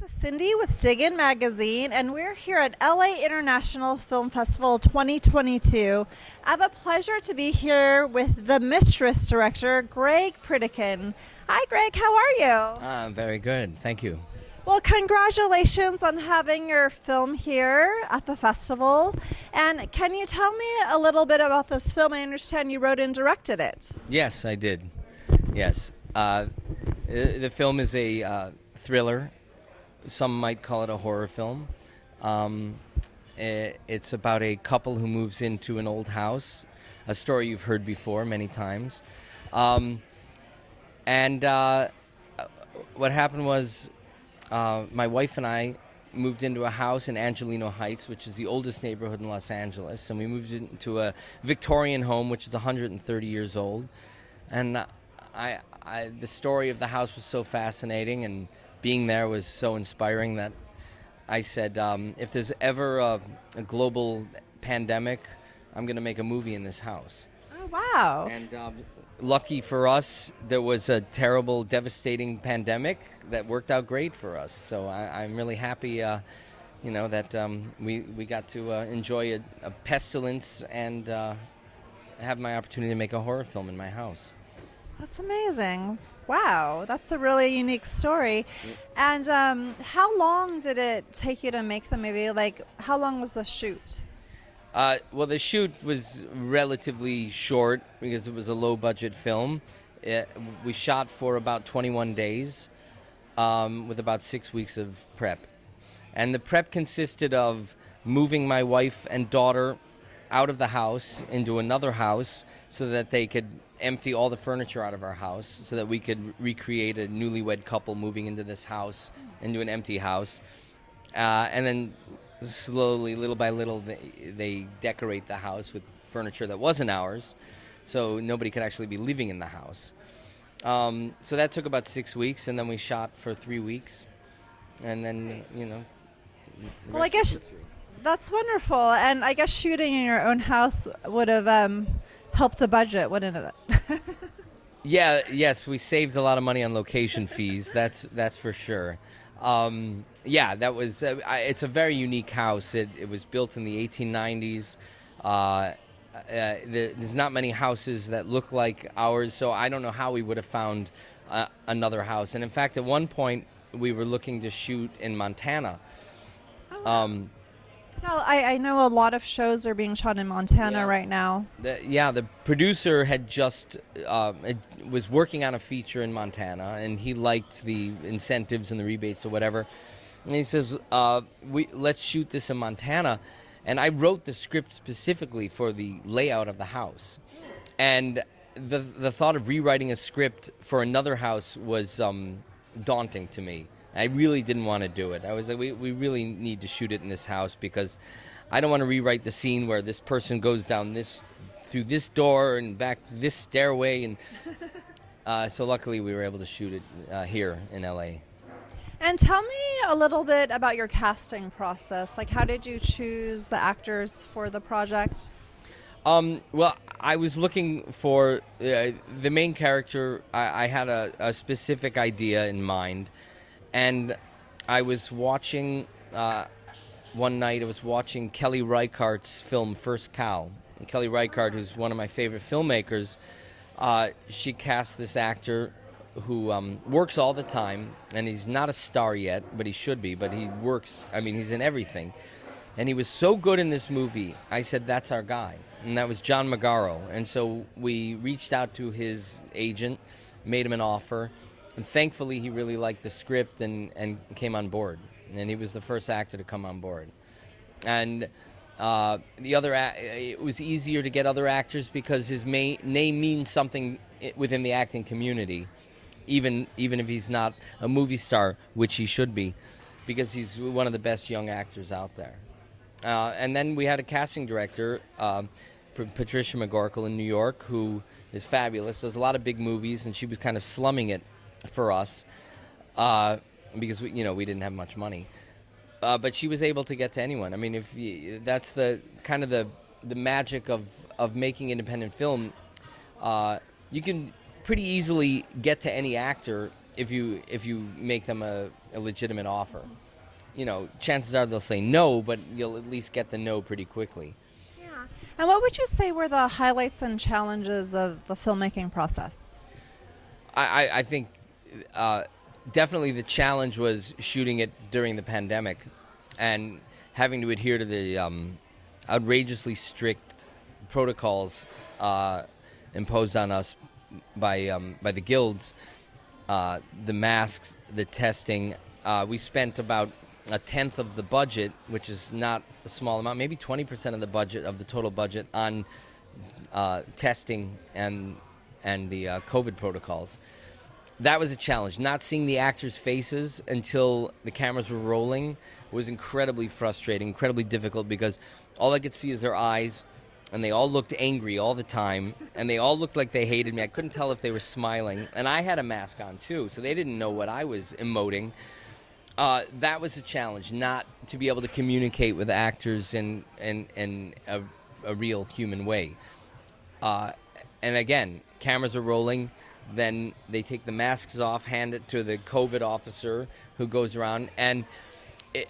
This is Cindy with Dig Magazine, and we're here at LA International Film Festival 2022. I have a pleasure to be here with the Mistress director, Greg Pritikin. Hi, Greg. How are you? Very good. Thank you. Well, congratulations on having your film here at the festival. And can you tell me a little bit about this film? I understand you wrote and directed it. Yes, I did. Yes. The film is a thriller. Some might call it a horror film. It's about a couple who moves into an old house, a story you've heard before many times. And what happened was my wife and I moved into a house in Angelino Heights, which is the oldest neighborhood in Los Angeles. And we moved into a Victorian home, which is 130 years old. And the story of the house was so fascinating, and being there was so inspiring that I said, if there's ever a global pandemic, I'm going to make a movie in this house. Oh, wow. And lucky for us, there was a terrible, devastating pandemic that worked out great for us. So I'm really happy, that we got to enjoy a pestilence and have my opportunity to make a horror film in my house. That's amazing. Wow, that's a really unique story. And how long did it take you to make the movie? Like, how long was the shoot? Well, the shoot was relatively short because it was a low-budget film. We shot for about 21 days with about 6 weeks of prep. And the prep consisted of moving my wife and daughter out of the house into another house so that they could empty all the furniture out of our house so that we could recreate a newlywed couple moving into this house, into an empty house. And then slowly, little by little, they decorate the house with furniture that wasn't ours, so nobody could actually be living in the house. So that took about 6 weeks, and then we shot for 3 weeks. And then, Well, I guess that's wonderful. And I guess shooting in your own house would have helped the budget, wouldn't it? Yes, we saved a lot of money on location fees. That's for sure. That was. It's a very unique house. It was built in the 1890s. There's not many houses that look like ours, so I don't know how we would have found another house. And in fact, at one point, we were looking to shoot in Montana. I know a lot of shows are being shot in Montana right now. The producer had just was working on a feature in Montana, and he liked the incentives and the rebates or whatever. And he says, let's shoot this in Montana. And I wrote the script specifically for the layout of the house. And the thought of rewriting a script for another house was daunting to me. I really didn't want to do it. I was like, we really need to shoot it in this house because I don't want to rewrite the scene where this person goes down through this door and back this stairway. And so luckily we were able to shoot it here in LA. And tell me a little bit about your casting process. Like, how did you choose the actors for the project? Well, I was looking for the main character. I had a specific idea in mind. And I was watching, one night I was watching Kelly Reichardt's film First Cow. And Kelly Reichardt, who's one of my favorite filmmakers, she cast this actor who works all the time, and he's not a star yet, but he should be, but he works, he's in everything. And he was so good in this movie, I said, that's our guy. And that was John Magaro. And so we reached out to his agent, made him an offer. And thankfully, he really liked the script and came on board. And he was the first actor to come on board. And it was easier to get other actors because his name means something within the acting community, even if he's not a movie star, which he should be, because he's one of the best young actors out there. And then we had a casting director, Patricia McGorkle in New York, who is fabulous. Does a lot of big movies, and she was kind of slumming it for us because we didn't have much money, but she was able to get to anyone. That's the kind of the magic of making independent film. You can pretty easily get to any actor if you make them a legitimate offer. Chances are they'll say no, but you'll at least get the no pretty quickly. Yeah. And what would you say were the highlights and challenges of the filmmaking process? I think definitely the challenge was shooting it during the pandemic and having to adhere to the outrageously strict protocols imposed on us by the guilds, the masks, the testing. We spent about a tenth of the budget, which is not a small amount, maybe 20% of the budget, of the total budget, on testing and the COVID protocols. That was a challenge. Not seeing the actors' faces until the cameras were rolling was incredibly frustrating, incredibly difficult, because all I could see is their eyes, and they all looked angry all the time, and they all looked like they hated me. I couldn't tell if they were smiling, and I had a mask on too, so they didn't know what I was emoting. That was a challenge, not to be able to communicate with actors in a real human way. And again, cameras are rolling. Then they take the masks off, hand it to the COVID officer who goes around, and it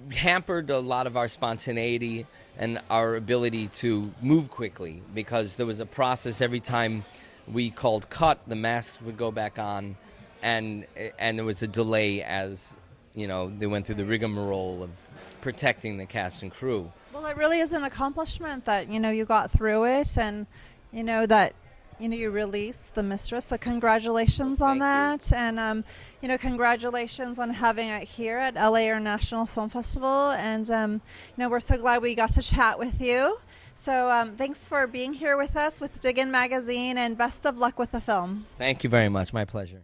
hampered a lot of our spontaneity and our ability to move quickly, because there was a process. Every time we called cut, the masks would go back on, and there was a delay as they went through the rigmarole of protecting the cast and crew. Well, it really is an accomplishment that you got through it, and that you released The Mistress. So congratulations on that, and congratulations on having it here at LA International Film Festival. And we're so glad we got to chat with you. So thanks for being here with us with Dig In Magazine, and best of luck with the film. Thank you very much. My pleasure.